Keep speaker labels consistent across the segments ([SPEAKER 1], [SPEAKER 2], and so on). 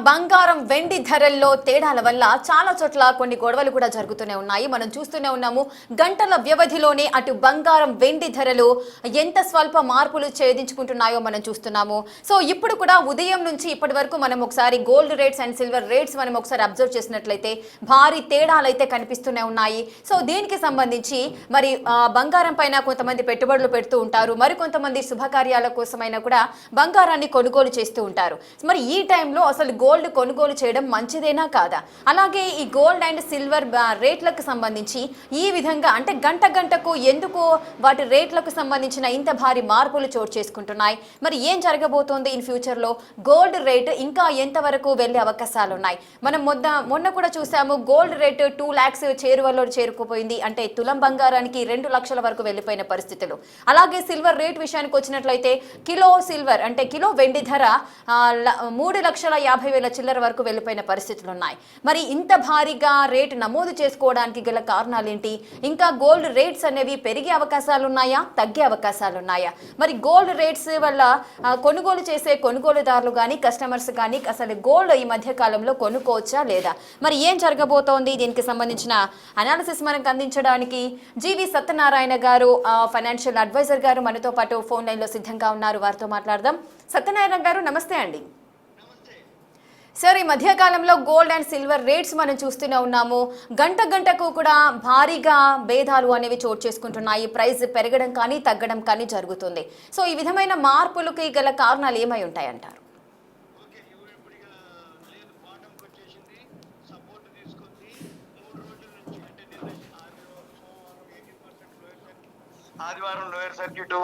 [SPEAKER 1] బంగారం వెండి ధరల్లో తేడాల వల్ల చాలా చోట్ల కొన్ని గొడవలు కూడా జరుగుతూనే ఉన్నాయి. మనం చూస్తూనే ఉన్నాము. గంటల వ్యవధిలోనే అటు బంగారం వెండి ధరలు ఎంత స్వల్ప మార్పులు ఛేదించుకుంటున్నాయో మనం చూస్తున్నాము. సో ఇప్పుడు కూడా ఉదయం నుంచి ఇప్పటి వరకు మనం ఒకసారి gold rates and silver rates మనం ఒకసారి అబ్జర్వ్ చేసినట్లయితే భారీ తేడాలు అయితే కనిపిస్తూనే ఉన్నాయి. సో దీనికి సంబంధించి మరి బంగారం పైన కొంతమంది పెట్టుబడులు పెడుతూ ఉంటారు, మరి కొంతమంది శుభకార్యాల కోసమైనా కూడా బంగారాన్ని కొనుగోలు చేస్తూ ఉంటారు. మరి ఈ టైంలో అసలు గోల్డ్ కొనుగోలు చేయడం మంచిదేనా కాదా? అలాగే ఈ గోల్డ్ అండ్ సిల్వర్ రేట్లకు సంబంధించి ఈ విధంగా అంటే గంట గంటకు ఎందుకు వాటి రేట్లకు సంబంధించిన ఇంత భారీ మార్పులు చోటు చేసుకుంటున్నాయి? మరి ఏం జరగబోతోంది ఇన్ ఫ్యూచర్లో? గోల్డ్ రేట్ ఇంకా ఎంతవరకు వెళ్ళే అవకాశాలు ఉన్నాయి? మనం మొన్న కూడా చూసాము, గోల్డ్ రేట్ 2 lakhs చేరువలో చేరుకుపోయింది. అంటే తులం బంగారానికి 2 లక్షల వరకు వెళ్ళిపోయిన పరిస్థితులు. అలాగే సిల్వర్ రేట్ విషయానికి వచ్చినట్లయితే కిలో సిల్వర్ అంటే కిలో వెండి ధర 3,50,000 చిల్లర వరకు వెళ్ళిపోయిన పరిస్థితులు ఉన్నాయి. మరి ఇంత భారీగా రేటు నమోదు చేసుకోవడానికి గల కారణాలు ఏంటి? ఇంకా గోల్డ్ రేట్స్ అనేవి పెరిగే అవకాశాలు ఉన్నాయా, తగ్గే అవకాశాలు ఉన్నాయా? మరి గోల్డ్ రేట్స్ వల్ల కొనుగోలు చేసే కొనుగోలుదారులు కానీ కస్టమర్స్ కానీ అసలు గోల్డ్ ఈ మధ్య కాలంలో కొనుక్కోవచ్చా లేదా? మరి ఏం జరగబోతోంది? దీనికి సంబంధించిన అనాలిసిస్ మనకు అందించడానికి జీవి సత్యనారాయణ గారు, ఫైనాన్షియల్ అడ్వైజర్ గారు మనతో పాటు ఫోన్ లైన్లో సిద్ధంగా ఉన్నారు. వారితో మాట్లాడదాం. సత్యనారాయణ గారు నమస్తే అండి. సార్, ఈ మధ్యకాలంలో గోల్డ్ అండ్ సిల్వర్ రేట్స్ మనం చూస్తూనే ఉన్నాము. గంట గంటకు కూడా భారీగా భేదాలు అనేవి చోటు చేసుకుంటున్నాయి. ప్రైస్ పెరగడం కానీ తగ్గడం కానీ జరుగుతుంది. సో ఈ విధమైన మార్పులకి గల కారణాలు ఏమై ఉంటాయంటారు?
[SPEAKER 2] ఆదివారం లోయర్ సర్క్యూట్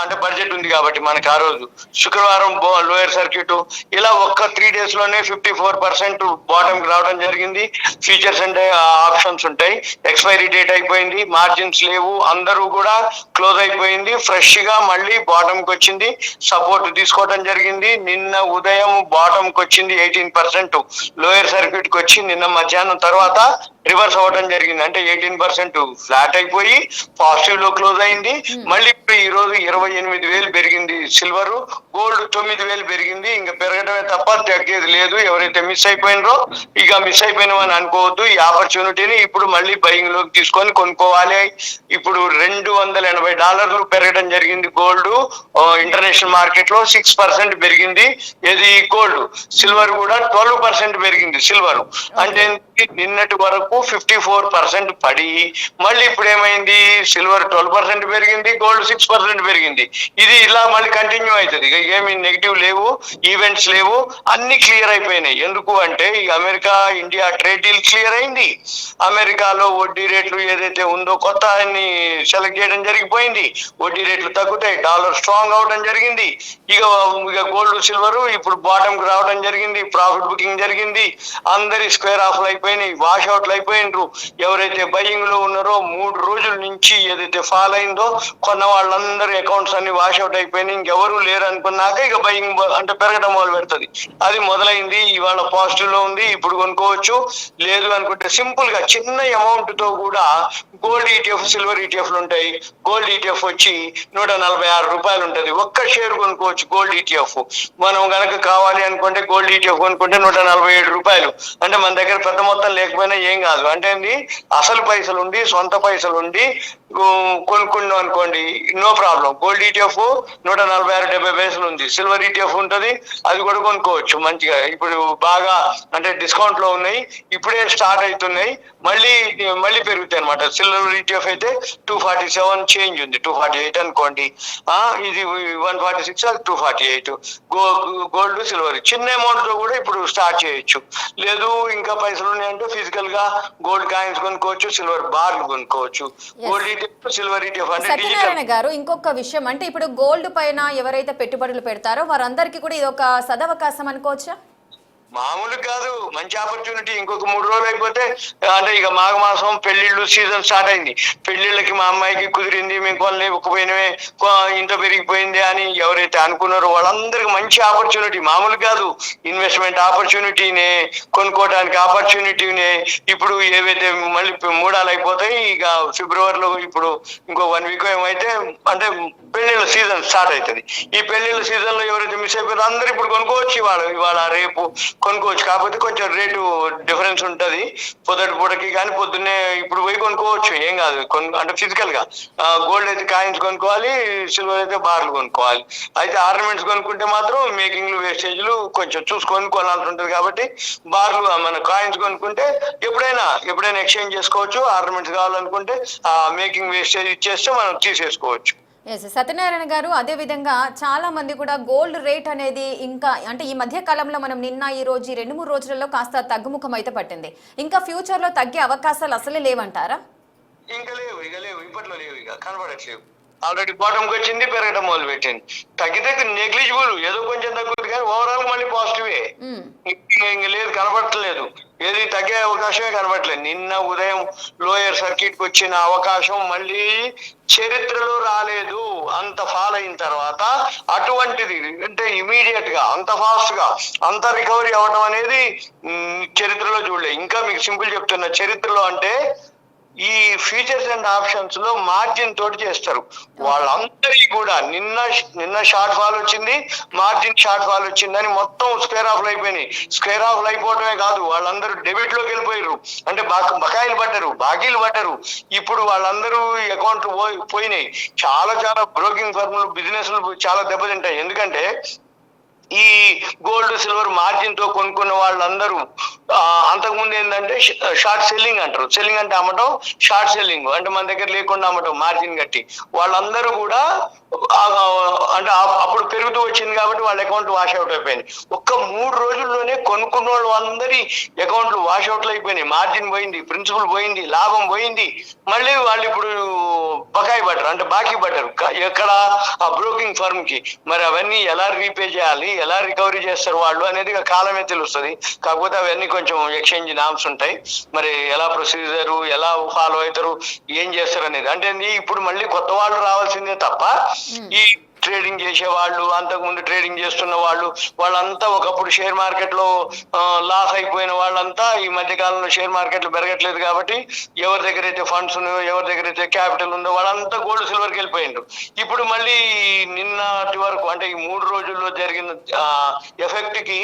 [SPEAKER 2] అంటే బడ్జెట్ ఉంది కాబట్టి మనకి ఆ రోజు, శుక్రవారం లోయర్ సర్క్యూట్, ఇలా ఒక్క 3 days లోనే 54% బాటమ్ కి రావడం జరిగింది. ఫ్యూచర్స్ అంటే ఆప్షన్స్ ఉంటాయి, ఎక్స్పైరీ డేట్ అయిపోయింది, మార్జిన్స్ లేవు, అందరూ కూడా క్లోజ్ అయిపోయింది. ఫ్రెష్ గా మళ్ళీ బాటమ్ కి వచ్చింది, సపోర్ట్ తీసుకోవడం జరిగింది. నిన్న ఉదయం బాటమ్ కి వచ్చింది 18%, లోయర్ సర్క్యూట్ కి వచ్చి నిన్న మధ్యాహ్నం తర్వాత రివర్స్ అవ్వడం జరిగింది. అంటే 18% ఫ్లాట్ అయిపోయి పాజిటివ్ లో క్లోజ్ అయింది. మళ్ళీ ఈ రోజు 28,000 పెరిగింది సిల్వర్, గోల్డ్ 9,000 పెరిగింది. ఇంకా పెరగడమే తప్ప తగ్గేది లేదు. ఎవరైతే మిస్ అయిపోయినరో ఇక మిస్ అయిపోయినామని అనుకోవద్దు. ఈ ఆపర్చునిటీని ఇప్పుడు మళ్ళీ బయింగ్ లోకి తీసుకొని కొనుక్కోవాలి. ఇప్పుడు $280 పెరగడం జరిగింది గోల్డ్. ఇంటర్నేషనల్ మార్కెట్ లో 6% పెరిగింది. ఇది గోల్డ్. సిల్వర్ కూడా 12% పెరిగింది సిల్వర్. అంటే నిన్నటి వరకు 54% పడి మళ్ళీ ఇప్పుడు ఏమైంది, సిల్వర్ 12% పెరిగింది, గోల్డ్ 6% పెరిగింది. ఇది ఇలా మళ్ళీ కంటిన్యూ అవుతుంది. ఇక ఏమి నెగిటివ్ లేవు, ఈవెంట్స్ లేవు, అన్ని క్లియర్ అయిపోయినాయి. ఎందుకు అంటే ఈ America India trade deal clear అయింది. అమెరికాలో వడ్డీ రేట్లు ఏదైతే ఉందో కొత్త సెలెక్ట్ చేయడం జరిగిపోయింది. వడ్డీ రేట్లు తగ్గుతాయి, డాలర్ స్ట్రాంగ్ అవడం జరిగింది. ఇక గోల్డ్ సిల్వర్ ఇప్పుడు బాటమ్ కి రావడం జరిగింది, ప్రాఫిట్ బుకింగ్ జరిగింది. అందరి స్క్వేర్ ఆఫ్లు అయిపోయినాయి, వాష్ అవుట్లు అయిపోయినరు. ఎవరైతే బయింగ్ లో ఉన్నారో 3 రోజుల నుంచి ఏదైతే ఫాల్ అయిందో కొన్న వాళ్ళందరి అకౌంట్స్ అన్ని వాష్ అవుట్ అయిపోయినాయి. ఇంకెవరు లేరు అనుకున్నాక ఇక బయింగ్ అంటే పెరగడం మొదలు పెడుతుంది. అది మొదలైంది. ఇవాళ పాజిటివ్ లో ఉంది, ఇప్పుడు కొనుక్కోవచ్చు. లేదు అనుకుంటే సింపుల్ గా చిన్న అమౌంట్ తో కూడా గోల్డ్ ఈటీఎఫ్, సిల్వర్ ఈటీఎఫ్లు ఉంటాయి. గోల్డ్ ఈటీఎఫ్ వచ్చి $146 ఉంటుంది. ఒక్క షేర్ కొనుక్కోవచ్చు గోల్డ్ ఈటీఎఫ్. మనం కనుక కావాలి అనుకుంటే గోల్డ్ ఈటీఎఫ్ కొనుక్కుంటే $147. అంటే మన దగ్గర పెద్ద మొత్తం లేకపోయినా ఏం కాదు. అంటే అసలు పైసలు ఉండి సొంత పైసలు ఉండి కొనుక్కున్నాం అనుకోండి, నో ప్రాబ్లం. గోల్డ్ ఈటీఎఫ్ 146-70 పైసలు ఉంది. సిల్వర్ ఈటీఎఫ్ ఉంటుంది, అది కూడా కొనుక్కోవచ్చు మంచిగా. ఇప్పుడు బాగా అంటే డిస్కౌంట్ లో ఉన్నాయి, ఇప్పుడే స్టార్ట్ అవుతున్నాయి, మళ్ళీ పెరుగుతాయి అనమాట. సిల్వర్ ఈటీఎఫ్ అయితే 247 చేంజ్ ఉంది, 248 అనుకోండి. ఇది 146, అది 248. గోల్డ్ సిల్వర్ చిన్న అమౌంట్ తో కూడా ఇప్పుడు స్టార్ట్ చేయొచ్చు. లేదు ఇంకా పైసలు ఉన్నాయంటే ఫిజికల్ గా గోల్డ్ కాయిన్స్ కొనుక్కోవచ్చు, సిల్వర్ బార్లు కొనుక్కోవచ్చు. గోల్డ్ ఈటీఎఫ్, సిల్వర్ ఈటీఎఫ్ అంటే
[SPEAKER 1] సత్యనారాయణ గారు, ఇంకొక విషయం అంటే ఇప్పుడు గోల్డ్ పైన ఎవరైతే పెట్టుబడులు పెడతారో వారందరికీ కూడా ఇది ఒక సదవకాశం అనుకోవచ్చా?
[SPEAKER 2] మామూలు కాదు, మంచి ఆపర్చునిటీ. ఇంకొక 3 రోజులు అయిపోతే అంటే ఇక మాఘమాసం పెళ్లిళ్ళు సీజన్ స్టార్ట్ అయింది. పెళ్లిళ్ళకి మా అమ్మాయికి కుదిరింది, మేము కొనలేకపోయినవే, ఇంత పెరిగిపోయింది అని ఎవరైతే అనుకున్నారో వాళ్ళందరికి మంచి ఆపర్చునిటీ. మామూలు కాదు, ఇన్వెస్ట్మెంట్ ఆపర్చునిటీనే, కొనుక్కోవడానికి ఆపర్చునిటీనే. ఇప్పుడు ఏవైతే మళ్ళీ 3 అయిపోతాయి, ఇక ఫిబ్రవరిలో ఇప్పుడు ఇంకో 1 week ఏమైతే అంటే పెళ్లిళ్ళ సీజన్ స్టార్ట్ అవుతుంది. ఈ పెళ్లిళ్ళ సీజన్ లో ఎవరైతే మిస్ అయిపోతారో అందరూ ఇప్పుడు కొనుక్కోవచ్చు. ఇవాళ రేపు కొనుక్కోవచ్చు. కాకపోతే కొంచెం రేటు డిఫరెన్స్ ఉంటది పొద్దుటి పూటకి, కానీ పొద్దున్నే ఇప్పుడు పోయి కొనుక్కోవచ్చు, ఏం కాదు. అంటే ఫిజికల్ గా గోల్డ్ అయితే కాయిన్స్ కొనుక్కోవాలి, సిల్వర్ అయితే బార్లు కొనుక్కోవాలి. అయితే ఆర్నమెంట్స్ కొనుక్కుంటే మాత్రం మేకింగ్ వేస్టేజ్లు కొంచెం చూసుకొని కొనాల్సి ఉంటుంది. కాబట్టి బార్లు మన కాయిన్స్ కొనుక్కుంటే ఎప్పుడైనా ఎక్స్చేంజ్ చేసుకోవచ్చు. ఆర్నమెంట్స్ కావాలనుకుంటే ఆ మేకింగ్ వేస్టేజ్ ఇచ్చేస్తే మనం తీసేసుకోవచ్చు.
[SPEAKER 1] ఎస్ సత్యనారాయణ గారు, అదే విధంగా చాలా మంది కూడా గోల్డ్ రేట్ అనేది ఇంకా అంటే ఈ మధ్య కాలంలో మనం నిన్న ఈ రోజు 2-3 రోజులలో కాస్త తగ్గుముఖం అయితే పట్టింది. ఇంకా ఫ్యూచర్ లో తగ్గే అవకాశాలు అసలే లేవంటారా?
[SPEAKER 2] ఇంకా లేవు, ఇప్పట్లో లేవు, ఇక కనబడట్లేవు. ఆల్రెడీ బాటంకి వచ్చింది, పెరగడం మొదలు పెట్టింది. తగ్గితే నెగ్లిజిబుల్, ఏదో కొంచెం తగ్గుతుంది, కానీ ఓవరాల్ మళ్ళీ పాజిటివే. ఇంక లేదు, కనబడట్లేదు. ఏది తగ్గే అవకాశమే కనబడట్లేదు. నిన్న ఉదయం లోయర్ సర్క్యూట్ కి వచ్చిన అవకాశం మళ్ళీ చరిత్రలో రాలేదు. అంత ఫాల్ అయిన తర్వాత అటువంటిది అంటే ఇమీడియట్ గా అంత ఫాస్ట్ గా అంత రికవరీ అవ్వడం అనేది చరిత్రలో చూడలేదు. ఇంకా మీకు సింపుల్ చెప్తున్నా, చరిత్రలో అంటే ఈ ఫ్యూచర్స్ అండ్ ఆప్షన్స్ లో మార్జిన్ తోటి చేస్తారు. వాళ్ళందరికీ కూడా నిన్న షార్ట్ ఫాల్ వచ్చింది, మార్జిన్ షార్ట్ ఫాల్ వచ్చిందని మొత్తం స్క్వేర్ ఆఫ్ అయిపోయినాయి. స్క్వేర్ ఆఫ్ అయిపోవడమే కాదు, వాళ్ళందరూ డెబిట్ లోకి వెళ్ళిపోయారు. అంటే బకాయిలు పడ్డారు, బాకీలు పడ్డారు. ఇప్పుడు వాళ్ళందరూ అకౌంట్లు పోయినాయి. చాలా బ్రోకింగ్ ఫర్మ్లు, బిజినెస్లు చాలా దెబ్బతింటాయి. ఎందుకంటే ఈ గోల్డ్ సిల్వర్ మార్జిన్ తో కొనుక్కున్న వాళ్ళందరూ అంతకుముందు ఏంటంటే షార్ట్ సెల్లింగ్ అంటారు. సెల్లింగ్ అంటే అమ్మటం, షార్ట్ సెల్లింగ్ అంటే మన దగ్గర లేకుండా అమ్మటం మార్జిన్ కట్టి. వాళ్ళందరూ కూడా అంటే అప్పుడు పెరుగుతూ వచ్చింది కాబట్టి వాళ్ళ అకౌంట్ వాష్ అవుట్ అయిపోయింది. ఒక్క 3 రోజుల్లోనే కొనుక్కున్న వాళ్ళు అందరి అకౌంట్లు వాష్ అవుట్లు అయిపోయినాయి. మార్జిన్ పోయింది, ప్రిన్సిపల్ పోయింది, లాభం పోయింది. మళ్ళీ వాళ్ళు ఇప్పుడు బకాయి పడ్డారు, అంటే బాకీ పడ్డారు. ఎక్కడ? ఆ బ్రోకింగ్ ఫర్మ్ కి. మరి అవన్నీ ఎలా రీపే చేయాలి, ఎలా రికవరీ చేస్తారు వాళ్ళు అనేది కాలమే తెలుస్తుంది. కాకపోతే అవన్నీ కొంచెం ఎక్స్చేంజ్ నామ్స్ ఉంటాయి. మరి ఎలా ప్రొసీజర్, ఎలా ఫాలో అవుతారు, ఏం చేస్తారు అనేది. అంటే ఇప్పుడు మళ్ళీ కొత్త వాళ్ళు రావాల్సిందే తప్ప ఈ ట్రేడింగ్ చేసే వాళ్ళు, అంతకుముందు ట్రేడింగ్ చేస్తున్న వాళ్ళంతా ఒకప్పుడు షేర్ మార్కెట్ లో లాస్ అయిపోయిన వాళ్ళంతా ఈ మధ్య కాలంలో షేర్ మార్కెట్లు పెరగట్లేదు కాబట్టి ఎవరి దగ్గర అయితే ఫండ్స్ ఉన్నాయో, ఎవరి దగ్గర అయితే క్యాపిటల్ ఉందో వాళ్ళంతా గోల్డ్ సిల్వర్కి వెళ్ళిపోయిండ్రు. ఇప్పుడు మళ్ళీ నిన్నటి వరకు అంటే ఈ 3 రోజుల్లో జరిగిన ఎఫెక్ట్ కి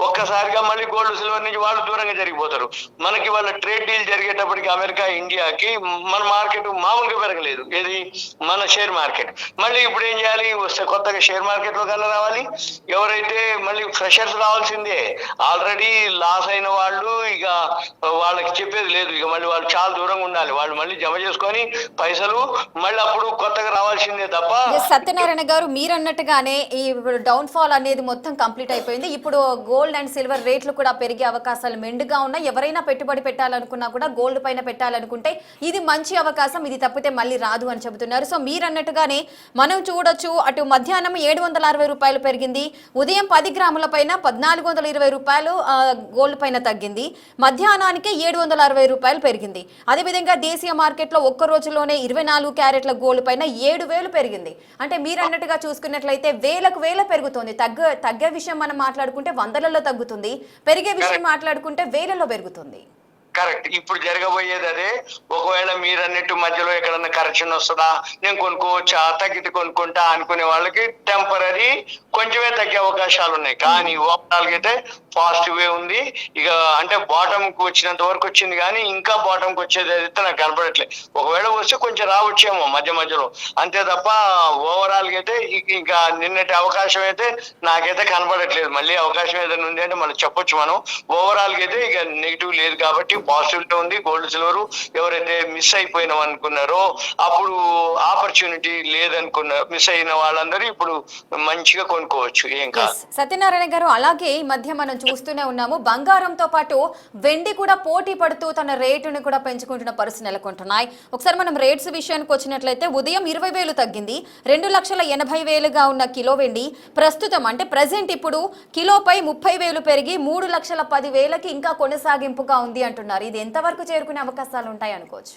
[SPEAKER 2] ఒక్కసారిగా మళ్ళీ గోల్డ్ సిల్వర్ నుంచి వాళ్ళు దూరంగా జరిగిపోతారు. మనకి వాళ్ళ ట్రేడ్ డీల్ జరిగేటప్పటికి అమెరికా, ఇండియాకి మన మార్కెట్ మామూలుగా పెరగలేదు. ఏది? మన షేర్ మార్కెట్. మళ్ళీ ఇప్పుడు ఏం చేయాలి? వస్తే కొత్తగా షేర్ మార్కెట్ లో కన్నా రావాలి. ఎవరైతే మళ్ళీ ఫ్రెషర్స్ రావాల్సిందే. ఆల్రెడీ లాస్ అయిన వాళ్ళు ఇక వాళ్ళకి చెప్పేది లేదు. ఇక మళ్ళీ వాళ్ళు చాలా దూరంగా ఉండాలి. వాళ్ళు మళ్ళీ జమ చేసుకొని పైసలు మళ్ళీ అప్పుడు కొత్తగా రావాల్సిందే తప్ప.
[SPEAKER 1] సత్యనారాయణ గారు, మీరు అన్నట్టుగానే ఈ డౌన్ ఫాల్ అనేది మొత్తం కంప్లీట్ అయిపోయింది. ఇప్పుడు గోల్డ్ అండ్ సిల్వర్ రేట్లు కూడా పెరిగే అవకాశాలు మెండుగా ఉన్నాయి. ఎవరైనా పెట్టుబడి పెట్టాలనుకున్నా కూడా గోల్డ్ పైన పెట్టాలనుకుంటే ఇది మంచి అవకాశం, ఇది తప్పితే మళ్ళీ రాదు అని చెబుతున్నారు. సో మీరు అన్నట్టుగానే మనం చూడొచ్చు, అటు మధ్యాహ్నం 760 రూపాయలు పెరిగింది, ఉదయం 10 గ్రాముల పైన 1420 రూపాయలు గోల్డ్ పైన తగ్గింది, మధ్యాహ్నానికి 760 రూపాయలు పెరిగింది. అదేవిధంగా దేశీయ మార్కెట్లో ఒక్క రోజులోనే 24 క్యారెట్ల గోల్డ్ పైన 7000 పెరిగింది. అంటే మీరు అన్నట్టుగా చూసుకున్నట్లయితే వేల పెరుగుతుంది. తగ్గే విషయం మనం మాట్లాడుకుంటే వందలలో తగ్గుతుంది, పెరిగే విషయం మాట్లాడుకుంటే వేలలో పెరుగుతుంది.
[SPEAKER 2] కరెక్ట్. ఇప్పుడు జరగబోయేది అదే. ఒకవేళ మీరు అన్నట్టు మధ్యలో ఎక్కడన్నా కరెక్షన్ వస్తుందా, నేను కొనుక్కోవచ్చా, తగ్గితే కొనుక్కుంటా అనుకునే వాళ్ళకి టెంపరీ కొంచెమే తగ్గే అవకాశాలు ఉన్నాయి. కానీ ఓవరాల్ అయితే పాజిటివ్ ఉంది. ఇక అంటే బాటమ్ కు వచ్చినంత వరకు వచ్చింది, కానీ ఇంకా బాటమ్ కు వచ్చేది అయితే నాకు కనపడట్లేదు. ఒకవేళ వస్తే కొంచెం రావచ్చేమో మధ్యలో, అంతే తప్ప ఓవరాల్ గా అయితే ఇంకా నిన్నటి అవకాశం అయితే నాకైతే కనపడట్లేదు. మళ్ళీ అవకాశం ఏదైనా ఉంది అంటే మళ్ళీ చెప్పొచ్చు మనం. ఓవరాల్ గా అయితే ఇక నెగిటివ్ లేదు కాబట్టి పాజిటివ్ ఉంది. గోల్డ్ సిల్వర్ ఎవరైతే మిస్ అయిపోయినాం అనుకున్నారో, అప్పుడు ఆపర్చునిటీ లేదనుకున్నారు, మిస్ అయిన వాళ్ళందరూ ఇప్పుడు మంచిగా కొనుక్కోవచ్చు. ఏం కాదు.
[SPEAKER 1] సత్యనారాయణ గారు, అలాగే ఈ మధ్య మనం చూస్తూనే ఉన్నాము, బంగారంతో పాటు వెండి కూడా పోటీ పడుతూ తన రేటును కూడా పెంచుకుంటున్న పరిస్థితి నెలకొంటున్నాయి. ఒకసారి మనం రేట్స్ విషయానికి వచ్చినట్లయితే ఉదయం 20,000 తగ్గింది, 2,80,000గా ఉన్న కిలో వెండి ప్రస్తుతం అంటే ప్రెసెంట్ ఇప్పుడు కిలోపై 30,000 పెరిగి 3,10,000కి ఇంకా కొనసాగింపుగా ఉంది అంటున్నారు. ఇది ఎంతవరకు చేరుకునే అవకాశాలు ఉంటాయి అనుకోవచ్చు?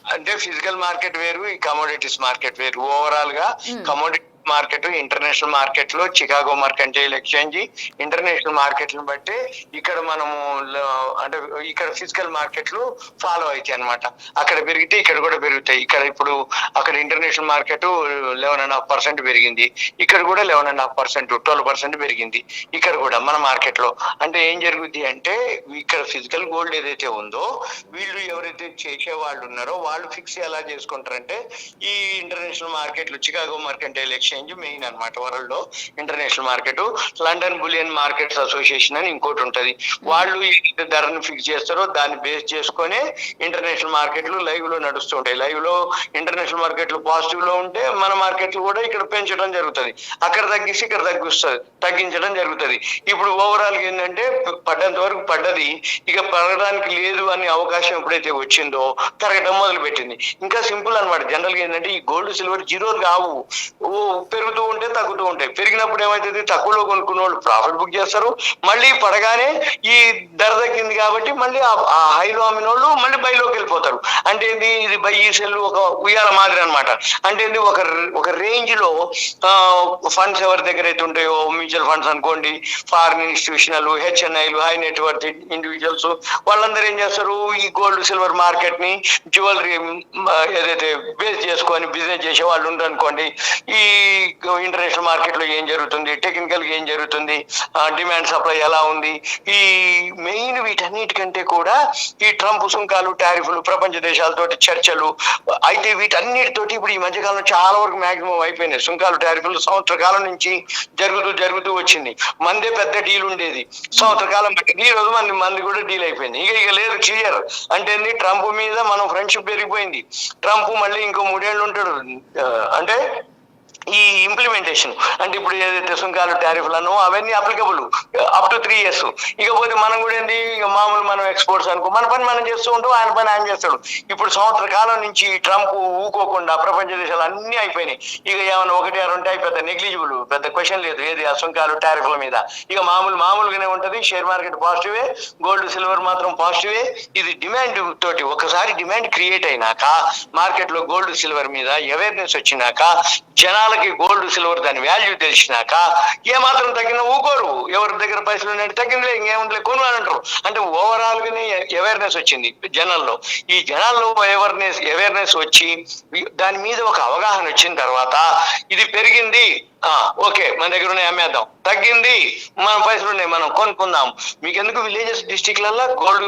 [SPEAKER 2] అంటే ఫిజికల్ మార్కెట్ వేరు, ఈ కమోడిటీస్ మార్కెట్ వేరు. ఓవరాల్ గా కమోడిటీ మార్కెట్, ఇంటర్నేషనల్ మార్కెట్ లో చికాగో మర్కంటైల్ ఎక్స్చేంజ్ ఇంటర్నేషనల్ మార్కెట్లను బట్టి ఇక్కడ మనము అంటే ఇక్కడ ఫిజికల్ మార్కెట్లు ఫాలో అవుతాయి అనమాట. అక్కడ పెరిగితే ఇక్కడ కూడా పెరుగుతాయి. ఇక్కడ ఇప్పుడు అక్కడ ఇంటర్నేషనల్ మార్కెట్ 11.5% పెరిగింది, ఇక్కడ కూడా 11.5% 12% పెరిగింది ఇక్కడ కూడా మన మార్కెట్ లో. అంటే ఏం జరుగుద్ది అంటే ఇక్కడ ఫిజికల్ గోల్డ్ ఏదైతే ఉందో వీళ్ళు ఎవరైతే చేసే వాళ్ళు ఉన్నారో వాళ్ళు ఫిక్స్ ఎలా చేసుకుంటారంటే ఈ ఇంటర్నేషనల్ మార్కెట్లు చికాగో మర్కంటైల్ ఎక్స్చేంజ్ మెయిన్ అనమాట వరల్డ్ లో. International market London bullion markets association అని ఇంకోటి ఉంటది. వాళ్ళు ఏదైతే ధరను ఫిక్స్ చేస్తారో దాన్ని బేస్ చేసుకొని ఇంటర్నేషనల్ మార్కెట్లు లైవ్ లో నడుస్తుంటాయి. లైవ్ లో ఇంటర్నేషనల్ మార్కెట్లు పాజిటివ్ లో ఉంటే మన మార్కెట్లు కూడా ఇక్కడ పెంచడం జరుగుతుంది, అక్కడ తగ్గిస్తే ఇక్కడ తగ్గించడం జరుగుతుంది. ఇప్పుడు ఓవరాల్ ఏంటంటే పడ్డంత వరకు పడ్డది, ఇక పడడానికి లేదు అనే అవకాశం ఎప్పుడైతే వచ్చిందో తరగడం మొదలు పెట్టింది. ఇంకా సింపుల్ అనమాట. జనరల్ గా ఏంటంటే ఈ గోల్డ్ సిల్వర్ జీరోలు కావు, పెరుగుతూ ఉంటే తగ్గుతూ ఉంటాయి. పెరిగినప్పుడు ఏమైతుంది, తక్కువలో కొనుక్కున్న వాళ్ళు ప్రాఫిట్ బుక్ చేస్తారు, మళ్ళీ పడగానే ఈ ధర తగ్గింది కాబట్టి మళ్ళీ ఆ హైలో అమ్మిన వాళ్ళు మళ్ళీ బైలోకి వెళ్ళిపోతారు. అంటే ఏంది, ఇది బై ఈ సెల్ ఒక ఉయ్యాల మాదిరి అనమాట. అంటే ఏంది, ఒక రేంజ్ లో ఫండ్స్ ఎవరి దగ్గర అయితే ఉంటాయో, మ్యూచువల్ ఫండ్స్ అనుకోండి, ఫారిన్ ఇన్స్టిట్యూషనల్, హెచ్ఎన్ఐలు, హై నెట్వర్త్ ఇండివిజువల్స్, వాళ్ళందరూ ఏం చేస్తారు, ఈ గోల్డ్ సిల్వర్ మార్కెట్ ని జ్యువెలరీ ఏదైతే బేస్ చేసుకొని బిజినెస్ చేసే వాళ్ళు ఉంటారు అనుకోండి, ఈ ఇంటర్నేషనల్ మార్కెట్ లో ఏం జరుగుతుంది, టెక్నికల్ గా ఏం జరుగుతుంది, డిమాండ్ సప్లై ఎలా ఉంది, ఈ మెయిన్ వీటన్నిటికంటే కూడా ఈ ట్రంప్ సుంకాలు, టారిఫ్లు, ప్రపంచ దేశాలతోటి చర్చలు అయితే వీటన్నిటితోటి ఇప్పుడు ఈ మధ్యకాలంలో చాలా వరకు మాక్సిమం అయిపోయినాయి. సుంకాలు, టారిఫ్లు సంవత్సర కాలం నుంచి జరుగుతూ వచ్చింది. మందే పెద్ద డీల్ ఉండేది సంవత్సర కాలం బట్టి, ఈ రోజు మంది కూడా డీల్ అయిపోయింది. ఇక లేదు, క్లియర్. అంటే ట్రంప్ మీద మనం ఫ్రెండ్షిప్ పెరిగిపోయింది. ట్రంప్ మళ్ళీ ఇంకో 3 ఏళ్ళు ఉంటాడు. అంటే ఈ ఇంప్లిమెంటేషన్ అంటే ఇప్పుడు ఏదైతే సుంకాలు, టారిఫ్లను అవన్నీ అప్లికబుల్ అప్ టు 3 years. ఇకపోతే మనం కూడా ఏంటి, ఇక మామూలు మనం ఎక్స్పోర్ట్స్ అనుకో, మన పని మనం చేస్తూ ఉంటాం, ఆయన పని ఆయన చేస్తాడు. ఇప్పుడు సంవత్సర కాలం నుంచి ట్రంప్ ఊకోకుండా ప్రపంచ దేశాలు అన్ని అయిపోయినాయి. ఇక ఏమైనా 1 or 2 అయిపోతాయి, నెగ్లిజిబుల్, పెద్ద క్వశ్చన్ లేదు ఏది ఆ సుంకాలు, టారిఫ్ల మీద. ఇక మామూలుగానే ఉంటది. షేర్ మార్కెట్ పాజిటివే, గోల్డ్ సిల్వర్ మాత్రం పాజిటివే. ఇది డిమాండ్ తోటి ఒకసారి డిమాండ్ క్రియేట్ అయినాక మార్కెట్ లో గోల్డ్ సిల్వర్ మీద అవేర్నెస్ వచ్చినాక, జనాలకి గోల్డ్ సిల్వర్ దాని వాల్యూ తెలిసినాక ఏమాత్రం తగ్గినా ఊకోరు. ఎవరి దగ్గర పైసలు ఉన్నాయంటే తగ్గిందిలే, ఇంకేముందిలే, కొను అని అంటారు. అంటే ఓవరాల్ గానే అవేర్నెస్ వచ్చింది జనాల్లో. ఈ జనాల్లో అవేర్నెస్ వచ్చి దాని మీద ఒక అవగాహన వచ్చిన తర్వాత ఇది పెరిగింది, ఓకే మన దగ్గర ఉన్నాయి అమ్మేద్దాం, తగ్గింది మన పైసలు ఉన్నాయి మనం కొనుక్కుందాం. మీకు ఎందుకు విలేజెస్ డిస్టిక్లలో గోల్డ్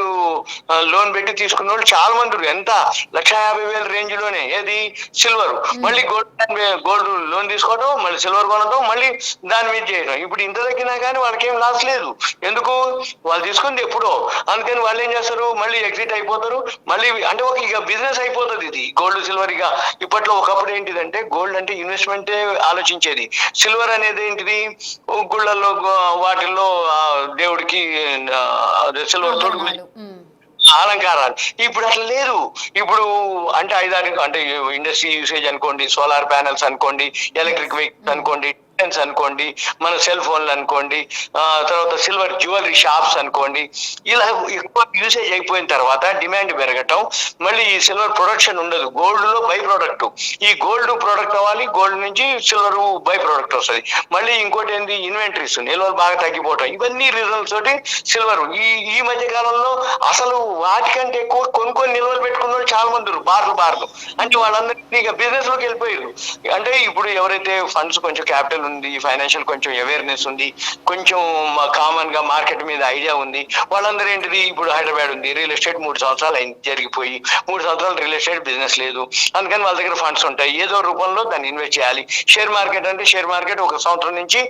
[SPEAKER 2] లోన్ పెట్టి తీసుకున్న వాళ్ళు చాలా మంది, ఎంత 1,50,000 రేంజ్ లోనే ఏది సిల్వర్, మళ్ళీ గోల్డ్ లోన్ తీసుకోవడం, మళ్ళీ సిల్వర్ కొనడం, మళ్ళీ దాని మీద చేయడం. ఇప్పుడు ఇంత తగ్గినా కానీ వాళ్ళకి ఏం లాస్ లేదు. ఎందుకు, వాళ్ళు తీసుకుంది ఎప్పుడో, అందుకని వాళ్ళు ఏం చేస్తారు, మళ్ళీ ఎగ్జిట్ అయిపోతారు. మళ్ళీ అంటే ఒక ఇక బిజినెస్ అయిపోతుంది ఇది గోల్డ్ సిల్వర్. ఇక ఇప్పట్లో ఒకప్పుడు ఏంటిదంటే గోల్డ్ అంటే ఇన్వెస్ట్మెంటే ఆలోచించేది, సిల్వర్ అనేది ఏంటిది గుళ్ళల్లో వాటిల్లో దేవుడికి సిల్వర్ తోడు అలంకారాలు. ఇప్పుడు అట్లా లేదు. ఇప్పుడు అంటే 5 అంటే ఇండస్ట్రీ యూసేజ్ అనుకోండి, సోలార్ ప్యానెల్స్ అనుకోండి, ఎలక్ట్రిక్ వెహికల్స్ అనుకోండి, అనుకోండి, మన సెల్ ఫోన్లు అనుకోండి, తర్వాత సిల్వర్ జ్యువెలరీ షాప్స్ అనుకోండి, ఇలా ఎక్కువ యూసేజ్ అయిపోయిన తర్వాత డిమాండ్ పెరగటం, మళ్ళీ ఈ సిల్వర్ ప్రొడక్షన్ ఉండదు. గోల్డ్ లో బై ప్రోడక్ట్, ఈ గోల్డ్ ప్రొడక్ట్ అవ్వాలి, గోల్డ్ నుంచి సిల్వర్ బై ప్రోడక్ట్ వస్తుంది. మళ్ళీ ఇంకోటి ఏంది, ఇన్వెంటరీస్ నిల్వలు బాగా తగ్గిపోవటం, ఇవన్నీ రీజన్స్ తోటి సిల్వర్ ఈ మధ్య కాలంలో అసలు వాటికంటే ఎక్కువ కొనుక్కొని నిల్వలు పెట్టుకున్న వాళ్ళు చాలా మంది బార్లు. అంటే వాళ్ళందరికీ ఇక బిజినెస్ లోకి వెళ్ళిపోయారు. అంటే ఇప్పుడు ఎవరైతే ఫండ్స్ కొంచెం క్యాపిటల్ ఉంది, ఫైనాన్షియల్ కొంచెం అవేర్నెస్ ఉంది, కొంచెం కామన్ గా మార్కెట్ మీద ఐడియా ఉంది, వాళ్ళందరూ ఏంటిది, ఇప్పుడు హైదరాబాద్ ఉంది, రియల్ ఎస్టేట్ 3 సంవత్సరాలు జరిగిపోయి 3 సంవత్సరాలు రియల్ ఎస్టేట్ బిజినెస్ లేదు, అందుకని వాళ్ళ దగ్గర ఫండ్స్ ఉంటాయి, ఏదో రూపంలో దాన్ని ఇన్వెస్ట్ చేయాలి. షేర్ మార్కెట్ అంటే షేర్ మార్కెట్ 1 సంవత్సరం నుంచి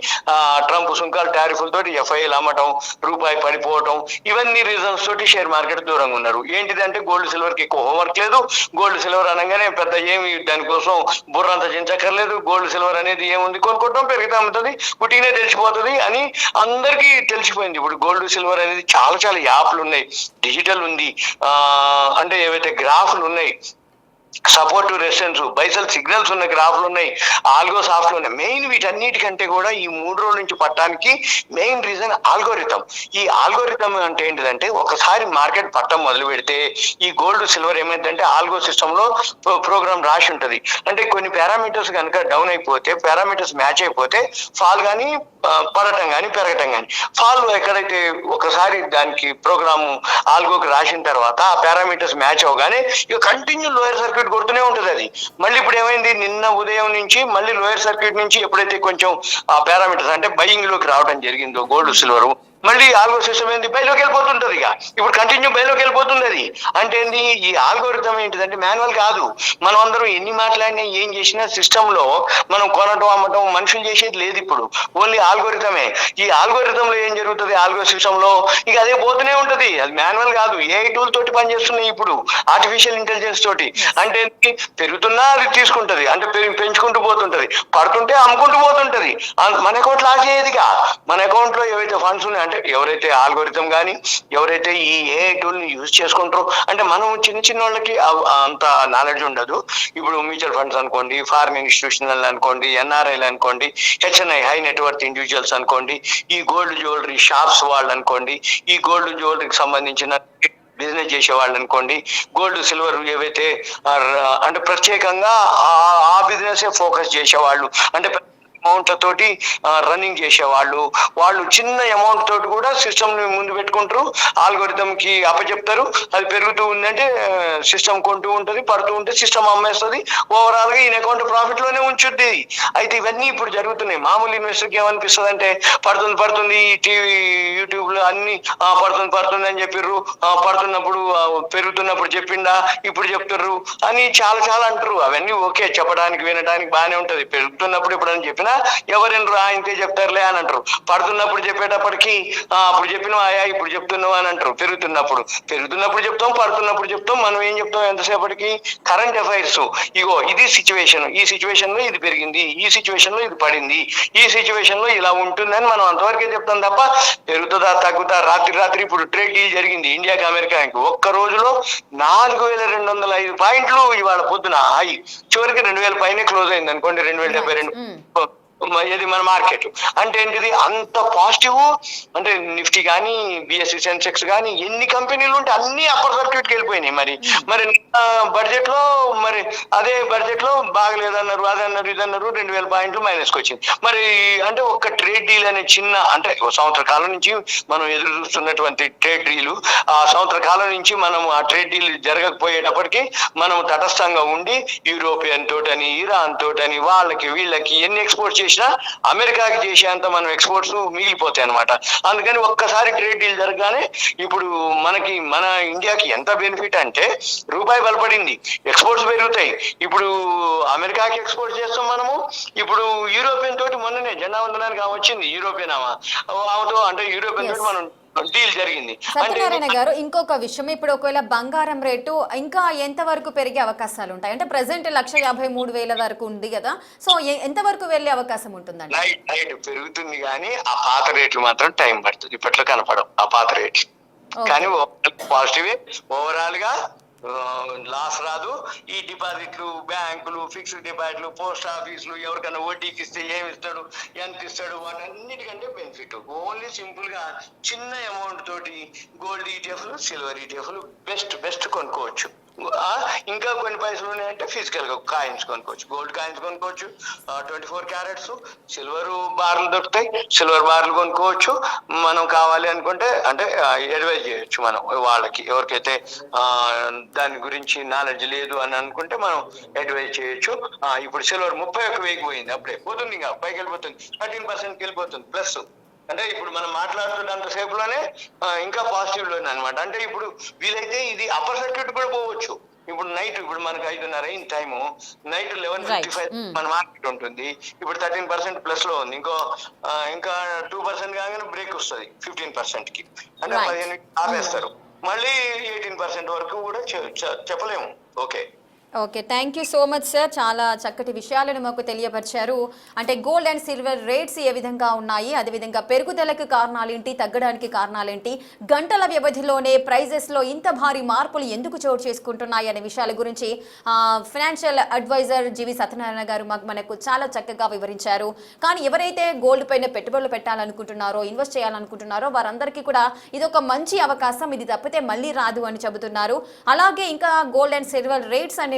[SPEAKER 2] ట్రంప్ సుంకాలు, టారిఫ్లతోటి ఎఫ్ఐఎల్ అమ్మటం, రూపాయి పడిపోవటం, ఇవన్నీ రీజన్స్ తోటి షేర్ మార్కెట్ దూరంగా ఉన్నారు. ఏంటిదంటే గోల్డ్ సిల్వర్ కి ఎక్కువ హోంవర్క్ లేదు. గోల్డ్ సిల్వర్ అనగానే పెద్ద ఏమి దానికోసం బుర్రంతా చించక్కర్లేదు. గోల్డ్ సిల్వర్ అనేది ఏముంది, కొనుక్కోవడం, పెరిగితే అమ్ముతుంది, గుట్టినే తెలిసిపోతుంది అని అందరికీ తెలిసిపోయింది. ఇప్పుడు గోల్డ్ సిల్వర్ అనేది చాలా యాప్లు ఉన్నాయి, డిజిటల్ ఉంది, అంటే ఏవైతే గ్రాఫ్లు ఉన్నాయి, సపోర్ట్ రెసిస్టెన్స్ బైసల్ సిగ్నల్స్ ఉన్న గ్రాఫ్లు ఉన్నాయి, ఆల్గో సాఫ్ట్లు ఉన్నాయి. మెయిన్ వీటన్నిటికంటే కూడా ఈ 3 రోజుల నుంచి పట్టడానికి మెయిన్ రీజన్ ఆల్గోరిథం. ఈ ఆల్గోరిథం అంటే ఏంటిదంటే, ఒకసారి మార్కెట్ పట్టం మొదలు పెడితే ఈ గోల్డ్ సిల్వర్ ఏమైందంటే ఆల్గో సిస్టమ్ లో ప్రోగ్రామ్ రాసి ఉంటది. అంటే కొన్ని పారామీటర్స్ కనుక డౌన్ అయిపోతే, పారామీటర్స్ మ్యాచ్ అయిపోతే ఫాల్ కానీ పడటం కానీ పెరగటం కానీ, ఫాల్ ఎక్కడైతే ఒకసారి దానికి ప్రోగ్రామ్ ఆల్గోకి రాసిన తర్వాత ఆ పారామీటర్స్ మ్యాచ్ అవగానే ఇక కంటిన్యూ లోయర్ సర్క్యూట్ కొడుతూనే ఉంటుంది అది. మళ్ళీ ఇప్పుడు ఏమైంది, నిన్న ఉదయం నుంచి మళ్ళీ లోయర్ సర్క్యూట్ నుంచి ఎప్పుడైతే కొంచెం ఆ పారామీటర్స్ అంటే బయింగ్ లోకి రావడం జరిగిందో గోల్డ్ సిల్వర్, మళ్ళీ ఆల్గో సిస్టమ్ ఏంది బయలోకి వెళ్ళిపోతుంటది. ఇక ఇప్పుడు కంటిన్యూ బయలోకి వెళ్ళిపోతుంది అది. అంటే ఏంది, ఈ ఆల్గోరిథం ఏంటిదంటే మాన్యువల్ కాదు. మనం అందరం ఎన్ని మాట్లాడినా ఏం చేసినా సిస్టమ్ లో మనం కొనటం అమ్మటం మనుషులు చేసేది లేదు. ఇప్పుడు ఓన్లీ ఆల్గోరిథమే. ఈ ఆల్గోరిథంలో ఏం జరుగుతుంది, ఆల్గో సిస్టమ్ లో ఇక అదే పోతూనే ఉంటది. అది మాన్యువల్ కాదు, ఏఐ టూల్ తోటి పనిచేస్తున్నాయి ఇప్పుడు, ఆర్టిఫిషియల్ ఇంటెలిజెన్స్ తోటి. అంటే పెరుగుతున్నా అది తీసుకుంటది, అంటే పెంచుకుంటూ పోతుంటది, పడుతుంటే అమ్ముకుంటూ పోతుంటది. మన అకౌంట్ లాస్ చేయదుగా. మన అకౌంట్ లో ఏవైతే ఫండ్స్ ఉన్నాయి, అంటే ఎవరైతే ఆల్గోరిథం కానీ ఎవరైతే ఈ ఏఐ టూల్ ని యూజ్ చేసుకుంటారో, అంటే మనం చిన్న వాళ్ళకి అంత నాలెడ్జ్ ఉండదు. ఇప్పుడు మ్యూచువల్ ఫండ్స్ అనుకోండి, ఫారిన్ ఇన్స్టిట్యూషనల్ అనుకోండి, ఎన్ఆర్ఐలు అనుకోండి, హెచ్ఎన్ఐ హై నెట్వర్త్ ఇండివిజువల్స్ అనుకోండి, ఈ గోల్డ్ జ్యువెలరీ షాప్స్ వాళ్ళు అనుకోండి, ఈ గోల్డ్ జ్యువెలరీకి సంబంధించిన బిజినెస్ చేసే వాళ్ళు అనుకోండి, గోల్డ్ సిల్వర్ ఏవైతే అంటే ప్రత్యేకంగా ఆ బిజినెస్ ఫోకస్ చేసేవాళ్ళు, అంటే అమౌంట్ తోటి రన్నింగ్ చేసేవాళ్ళు, వాళ్ళు చిన్న అమౌంట్ తోటి కూడా సిస్టమ్ ని ముందు పెట్టుకుంటారు, ఆల్గోరిథం కి అప్పచెప్తారు. అది పెరుగుతూ ఉందంటే సిస్టమ్ కొంటూ ఉంటది, పడుతూ ఉంటే సిస్టమ్ అమ్మేస్తుంది. ఓవరాల్ గా ఈ అకౌంట్ ప్రాఫిట్ లోనే ఉంచుద్ది. అయితే ఇవన్నీ ఇప్పుడు జరుగుతున్నాయి. మామూలు ఇన్వెస్టర్ కి ఏమనిపిస్తుంది అంటే, పడుతుంది టీవీ యూట్యూబ్ లో అన్ని పడుతుంది అని చెప్పిర్రు, పడుతున్నప్పుడు పెరుగుతున్నప్పుడు చెప్పిండా ఇప్పుడు చెప్తుర్రు అని చాలా చాలా అంటారు. అవన్నీ ఓకే, చెప్పడానికి వినడానికి బాగానే ఉంటది. పెరుగుతున్నప్పుడు ఎప్పుడని చెప్పినా ఎవరెనరు ఇంతే చెప్తారులే అని అంటారు. పడుతున్నప్పుడు చెప్పేటప్పటికి అప్పుడు చెప్పినావు ఆయా ఇప్పుడు చెప్తున్నావు అని అంటారు. పెరుగుతున్నప్పుడు చెప్తాం, పడుతున్నప్పుడు చెప్తాం. మనం ఏం చెప్తాం ఎంతసేపటికి, కరెంట్ అఫైర్స్. ఇగో ఇది సిచ్యువేషన్, ఈ సిచ్యువేషన్ లో ఇది పెరిగింది, ఈ సిచ్యువేషన్ లో ఇది పడింది, ఈ సిచ్యువేషన్ లో ఇలా ఉంటుందని మనం అంతవరకే చెప్తాం తప్ప పెరుగుతుందా తగ్గుతా. రాత్రి ఇప్పుడు ట్రేడ్ డీల్ జరిగింది ఇండియాకి అమెరికాకి. ఒక్క రోజులో 4205 పాయింట్లు ఇవాళ పొద్దున హై, చివరికి 2000 పైనే క్లోజ్ అయింది అనుకోండి, 2072. ఇది మన మార్కెట్. అంటే ఏంటిది, అంత పాజిటివ్. అంటే నిఫ్టీ కానీ బిఎస్సి సెన్సెక్స్ కానీ ఎన్ని కంపెనీలు ఉంటే అన్ని అప్పర్ సర్క్యూట్కి వెళ్ళిపోయినాయి. మరి బడ్జెట్ లో మరి అదే బడ్జెట్ లో బాగలేదన్నారు, అదన్నారు, ఇదన్నారు, 2000 పాయింట్లు మైనస్కి వచ్చింది. మరి అంటే ఒక్క ట్రేడ్ డీల్ అనే చిన్న, అంటే సంవత్సర కాలం నుంచి మనం ఎదురు చూస్తున్నటువంటి ట్రేడ్ డీలు, ఆ సంవత్సర కాలం నుంచి మనం ఆ ట్రేడ్ డీల్ జరగకపోయేటప్పటికి మనం తటస్థంగా ఉండి యూరోపియన్ తోటని, ఇరాన్ తోటని, వాళ్ళకి వీళ్ళకి ఎన్ని ఎక్స్పోర్ట్ చేసినా అమెరికాకి చేసేంత మనం ఎక్స్పోర్ట్స్ మిగిలిపోతాయి అనమాట. అందుకని ఒక్కసారి ట్రేడ్ డీల్ జరగగానే ఇప్పుడు మన ఇండియాకి ఎంత బెనిఫిట్ అంటే, రూపాయి బలపడింది, ఎక్స్పోర్ట్స్ పెరుగుతాయి. ఇప్పుడు అమెరికాకి ఎక్స్పోర్ట్ చేస్తాం మనము. ఇప్పుడు యూరోపియన్ తోటి మొన్ననే జెండా వందనానికి వచ్చింది, యూరోపియన్ ఆమెతో, అంటే యూరోపియన్ తోటి మనం డీల్ జరిగింది.
[SPEAKER 1] సత్యనారాయణ గారు, ఇంకొక విషయం, ఇప్పుడు ఒకవేళ బంగారం రేటు ఇంకా ఎంత వరకు పెరిగే అవకాశాలు ఉంటాయి? అంటే ప్రెసెంట్ 1,53,000 వరకు ఉంది కదా, సో ఎంత వరకు వెళ్ళే అవకాశం ఉంటుందండి?
[SPEAKER 2] నైట్ పెరుగుతుంది కానీ ఆ పాత రేట్లు మాత్రం టైం పడుతుంది, ఇప్పట్లో కనపడవు ఆ పాత రేట్లు. కానీ పాజిటివ్ ఓవరాల్ గా లాస్ రాదు. ఈ డిపాజిట్లు, బ్యాంకులు, ఫిక్స్డ్ డిపాజిట్లు, పోస్ట్ ఆఫీసులు ఎవరికైనా వడ్డీకి ఇస్తే ఏమి ఇస్తాడు, ఎంత ఇస్తాడు, వాటన్నిటికంటే బెనిఫిట్ ఓన్లీ సింపుల్ గా చిన్న అమౌంట్ తోటి గోల్డ్ ఈటీఎఫ్లు, సిల్వర్ ఈటీఎఫ్లు బెస్ట్ కొనుక్కోవచ్చు. ఇంకా కొన్ని పైసలు ఉన్నాయంటే ఫిజికల్ గా కాయిన్స్ కొనుక్కోవచ్చు, గోల్డ్ కాయిన్స్ కొనుక్కోవచ్చు, 24 క్యారెట్స్ సిల్వర్ బార్లు దొరుకుతాయి, సిల్వర్ బార్లు కొనుక్కోవచ్చు. మనం కావాలి అనుకుంటే అంటే అడ్వైజ్ చేయొచ్చు మనం వాళ్ళకి, ఎవరికైతే దాని గురించి నాలెడ్జ్ లేదు అని అనుకుంటే మనం అడ్వైజ్ చేయొచ్చు. ఇప్పుడు సిల్వర్ 31,000 పోయింది, అప్పుడే పోతుంది, ఇంకా పైకి వెళ్ళిపోతుంది, 13% వెళ్ళిపోతుంది ప్లస్. అంటే ఇప్పుడు మనం మాట్లాడుతున్నంత సేపులోనే ఇంకా పాజిటివ్ లోనే అనమాట. అంటే ఇప్పుడు వీలైతే ఇది అప్పర్ సర్క్యూట్ కూడా పోవచ్చు. ఇప్పుడు నైట్, ఇప్పుడు మనకు 5:30 అయింది టైము, నైట్ 11:55 మన మార్కెట్ ఉంటుంది. ఇప్పుడు 13% ప్లస్ లో ఉంది. ఇంకా 2% కాగానే బ్రేక్ వస్తుంది 15% కి, అంటే 15 ఆపేస్తారు. మళ్ళీ 18% వరకు కూడా చెప్పలేము. Okay,
[SPEAKER 1] okay, thank you so much sir. చాలా చక్కటి విషయాలను మాకు తెలియపరిచారు. అంటే గోల్డ్ అండ్ సిల్వర్ రేట్స్ ఏ విధంగా ఉన్నాయి, అదేవిధంగా పెరుగుదలకు కారణాలేంటి, తగ్గడానికి కారణాలేంటి, గంటల వ్యవధిలోనే ప్రైజెస్లో ఇంత భారీ మార్పులు ఎందుకు చోటు చేసుకుంటున్నాయి అనే విషయాల గురించి ఫైనాన్షియల్ అడ్వైజర్ జీవి సత్యనారాయణ గారు మనకు చాలా చక్కగా వివరించారు. కానీ ఎవరైతే గోల్డ్ పైన పెట్టుబడులు పెట్టాలనుకుంటున్నారో, ఇన్వెస్ట్ చేయాలనుకుంటున్నారో వారందరికీ కూడా ఇది ఒక మంచి అవకాశం, ఇది తప్పితే మళ్ళీ రాదు అని చెబుతున్నారు. అలాగే ఇంకా గోల్డ్ అండ్ సిల్వర్ రేట్స్ అనేవి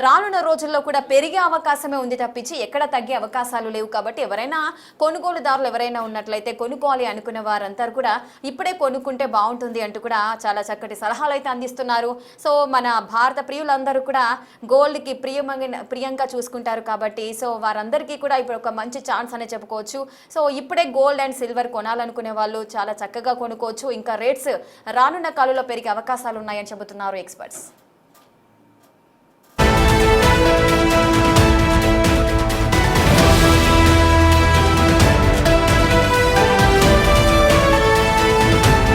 [SPEAKER 1] రానున్న రోజుల్లో కూడా పెరిగే అవకాశమే ఉంది తప్పించి ఎక్కడ తగ్గే అవకాశాలు లేవు. కాబట్టి ఎవరైనా కొనుగోలుదారులు ఎవరైనా ఉన్నట్లయితే కొనుక్కోవాలి అనుకునే వారంతా కూడా ఇప్పుడే కొనుక్కుంటే బాగుంటుంది అంటూ కూడా చాలా చక్కటి సలహాలు అయితే అందిస్తున్నారు. సో మన భారత ప్రియులందరూ కూడా గోల్డ్కి ప్రియంగా చూసుకుంటారు కాబట్టి సో వారందరికీ కూడా ఇప్పుడు ఒక మంచి ఛాన్స్ అనే చెప్పుకోవచ్చు. సో ఇప్పుడే గోల్డ్ అండ్ సిల్వర్ కొనాలనుకునే వాళ్ళు చాలా చక్కగా కొనుక్కోవచ్చు. ఇంకా రేట్స్ రానున్న కాలంలో పెరిగే అవకాశాలు ఉన్నాయని చెబుతున్నారు ఎక్స్పర్ట్స్.